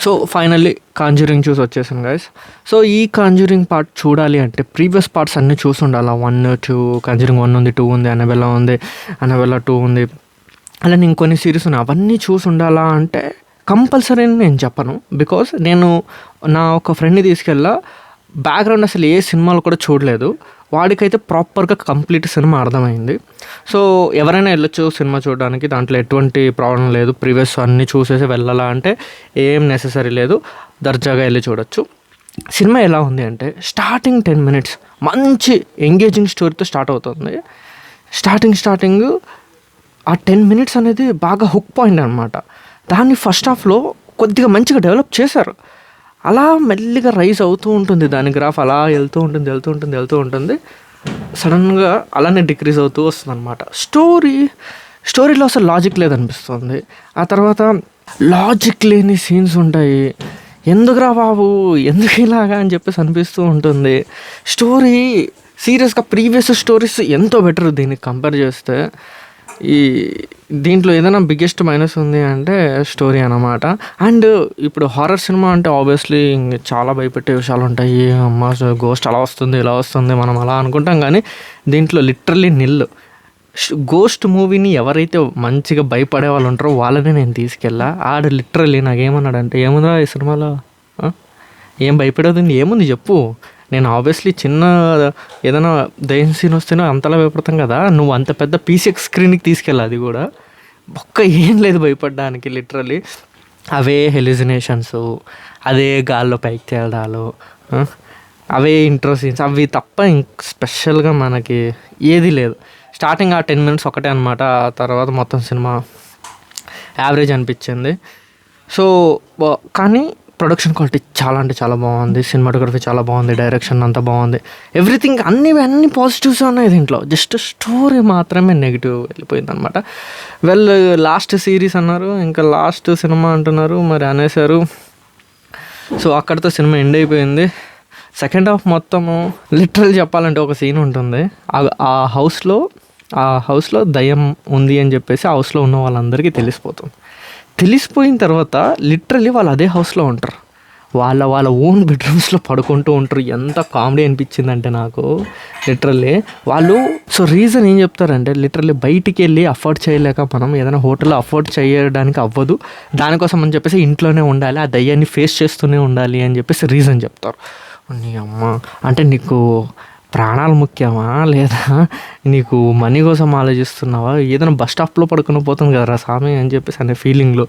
So finally Conjuring చూసి వచ్చేసాను guys. So ఈ కాంజూరింగ్ పార్ట్ చూడాలి అంటే ప్రీవియస్ పార్ట్స్ అన్నీ చూసి ఉండాలి. 1, 2 కాంజూరింగ్ 1 ఉంది, 2 ఉంది, అనబెల్లా 2 ఉంది, అలా ఇంకొన్ని సిరీస్ ఉన్నాయి. అవన్నీ చూసి ఉండాలా అంటే కంపల్సరీ అని నేను చెప్పను. బికాస్ నేను నా ఒక ఫ్రెండ్ని తీసుకెళ్ళా, బ్యాక్గ్రౌండ్ అసలు ఏ సినిమాలు కూడా చూడలేదు, వాడికైతే ప్రాపర్గా కంప్లీట్ సినిమా అర్థమైంది. సో ఎవరైనా వెళ్ళొచ్చు సినిమా చూడడానికి, దాంట్లో ఎటువంటి ప్రాబ్లం లేదు. ప్రీవియస్ అన్నీ చూసేసి వెళ్ళాలా అంటే ఏం నెససరీ లేదు, దర్జాగా వెళ్ళి చూడొచ్చు. సినిమా ఎలా ఉంది అంటే స్టార్టింగ్ 10 minutes మంచి ఎంగేజింగ్ స్టోరీతో స్టార్ట్ అవుతుంది. స్టార్టింగ్ ఆ 10 minutes అనేది బాగా హుక్ పాయింట్ అనమాట. దాన్ని ఫస్ట్ హాఫ్లో కొద్దిగా మంచిగా డెవలప్ చేశారు. అలా మెల్లిగా రైజ్ అవుతూ ఉంటుంది దాని గ్రాఫ్, అలా వెళ్తూ ఉంటుంది. సడన్గా అలానే డిక్రీజ్ అవుతూ వస్తుంది అనమాట. స్టోరీలో అసలు లాజిక్ లేదనిపిస్తుంది. ఆ తర్వాత లాజిక్ లేని సీన్స్ ఉంటాయి. ఎందుకురా బాబు, ఎందుకు ఇలాగా అని చెప్పేసి అనిపిస్తూ ఉంటుంది. స్టోరీ సీరియస్గా ప్రీవియస్ స్టోరీస్ ఎంతో బెటర్ దీనికి కంపేర్ చేస్తే. దీంట్లో ఏదైనా బిగ్గెస్ట్ మైనస్ ఉంది అంటే స్టోరీ అన్నమాట. అండ్ ఇప్పుడు హారర్ సినిమా అంటే ఆబ్వియస్లీ చాలా భయపెట్టే విషయాలు ఉంటాయి. అమ్మ గోస్ట్ అలా వస్తుంది, ఇలా వస్తుంది, మనం అలా అనుకుంటాం. కానీ దీంట్లో లిటరల్లీ గోస్ట్ మూవీని ఎవరైతే మంచిగా భయపడే వాళ్ళు ఉంటారో వాళ్ళని నేను తీసుకెళ్ళా. ఆడు లిటరల్లీ నాకేమన్నాడంటే, ఏముందా ఈ సినిమాలో, ఏం భయపడేది ఏముంది చెప్పు. నేను ఆబ్వియస్లీ చిన్న ఏదైనా దయ్యం సీన్ వస్తేనో అంతలా భయపడతాం కదా, నువ్వు అంత పెద్ద PCX స్క్రీన్కి తీసుకెళ్ళి, అది కూడా ఏం లేదు భయపడడానికి. లిటరల్లీ అవే హెలిజినేషన్స్, అదే గాల్లో పైకి తేడాలు, అవే ఇంట్రో సీన్స్, అవి తప్ప స్పెషల్గా మనకి ఏది లేదు. స్టార్టింగ్ ఆ 10 minutes ఒకటే అనమాట. ఆ తర్వాత మొత్తం సినిమా యావరేజ్ అనిపించింది. సో కానీ ప్రొడక్షన్ క్వాలిటీ చాలా అంటే చాలా బాగుంది, సినిమాటోగ్రఫీ చాలా బాగుంది, డైరెక్షన్ అంతా బాగుంది, ఎవ్రీథింగ్ అన్ని పాజిటివ్స్ ఉన్నాయి దీంట్లో. జస్ట్ స్టోరీ మాత్రమే నెగిటివ్ వెళ్ళిపోయింది అనమాట. లాస్ట్ సిరీస్ అన్నారు, ఇంకా లాస్ట్ సినిమా అంటున్నారు, మరి అనేసారు. సో అక్కడితో సినిమా ఎండ్ అయిపోయింది. సెకండ్ హాఫ్ మొత్తము లిటరల్ చెప్పాలంటే ఒక సీన్ ఉంటుంది. ఆ హౌస్లో దయ్యం ఉంది అని చెప్పేసి ఆ హౌస్లో ఉన్న వాళ్ళందరికీ తెలిసిపోయిన తర్వాత లిటరల్లీ వాళ్ళు అదే హౌస్లో ఉంటారు, వాళ్ళ ఓన్ బెడ్రూమ్స్లో పడుకుంటూ ఉంటారు. ఎంత కామెడీ అనిపించిందంటే నాకు లిటరల్లీ వాళ్ళు. సో రీజన్ ఏం చెప్తారంటే లిటరల్లీ బయటికి వెళ్ళి అఫోర్డ్ చేయలేక మనం ఏదైనా హోటల్లో అఫోర్డ్ చేయడానికి అవ్వదు, దానికోసం అని చెప్పేసి ఇంట్లోనే ఉండాలి, ఆ దయ్యాన్ని ఫేస్ చేస్తూనే ఉండాలి అని చెప్పేసి రీజన్ చెప్తారు. నీ అమ్మ, అంటే నీకు ప్రాణాలు ముఖ్యమా లేదా నీకు మనీ కోసం ఆలోచిస్తున్నావా, ఏదైనా బస్ స్టాప్లో పడుకుని పోతుంది కదరా స్వామి అని చెప్పేసి అనే ఫీలింగ్లో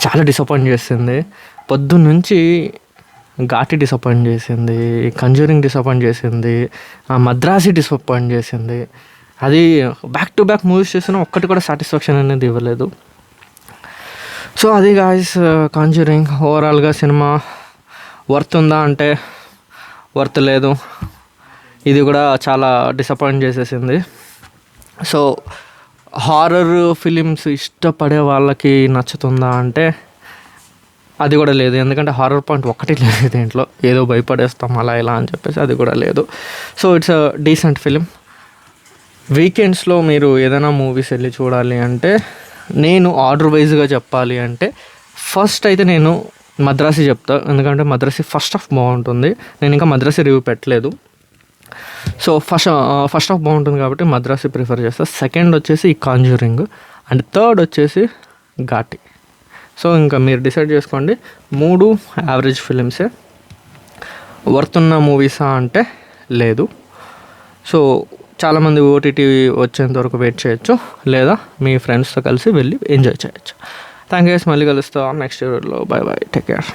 చాలా డిసప్పాయింట్ చేసింది. పొద్దున్నుంచి ఘాటి డిసప్పాయింట్ చేసింది, కంజూరింగ్ డిసప్పాయింట్ చేసింది, మద్రాసి డిసప్పాయింట్ చేసింది. అది బ్యాక్ టు బ్యాక్ మూవీస్ చేసినా ఒక్కటి కూడా సాటిస్ఫాక్షన్ అనేది ఇవ్వలేదు. సో అది గాయ్స్ కాంజూరింగ్. ఓవరాల్గా సినిమా వర్త్ ఉందా అంటే వర్త్ లేదు. ఇది కూడా చాలా డిసప్పాయింట్ చేసేసింది. సో హారర్ ఫిలిమ్స్ ఇష్టపడే వాళ్ళకి నచ్చుతుందా అంటే అది కూడా లేదు. ఎందుకంటే హారర్ పాయింట్ ఒక్కటి లేదు దీంట్లో, ఏదో భయపడేస్తాం అలా ఇలా అని చెప్పేసి అది కూడా లేదు. So it's a decent film. వీకెండ్స్లో మీరు ఏదైనా మూవీస్ వెళ్ళి చూడాలి అంటే నేను ఆర్డర్ వైజ్గా చెప్పాలి అంటే ఫస్ట్ అయితే నేను మద్రాసి చెప్తా. ఎందుకంటే మద్రాసి ఫస్ట్ హాఫ్ బాగుంటుంది, నేను ఇంకా మద్రాసి రివ్యూ పెట్టలేదు. సో ఫస్ట్ హాఫ్ బాగుంటుంది కాబట్టి మద్రాసి ప్రిఫర్ చేస్తా. సెకండ్ వచ్చేసి ఈ కాంజూరింగ్, అండ్ థర్డ్ వచ్చేసి ఘాటి. సో ఇంకా మీరు డిసైడ్ చేసుకోండి. 3 యావరేజ్ ఫిలిమ్సే. వర్త్ ఉన్న మూవీసా అంటే లేదు. సో చాలామంది OTT వచ్చేంత వరకు వెయిట్ చేయొచ్చు, లేదా మీ ఫ్రెండ్స్తో కలిసి వెళ్ళి ఎంజాయ్ చేయొచ్చు. Thank you guys. మళ్ళీ కలుస్తాం నెక్స్ట్ వీడియోలో. By by, take care.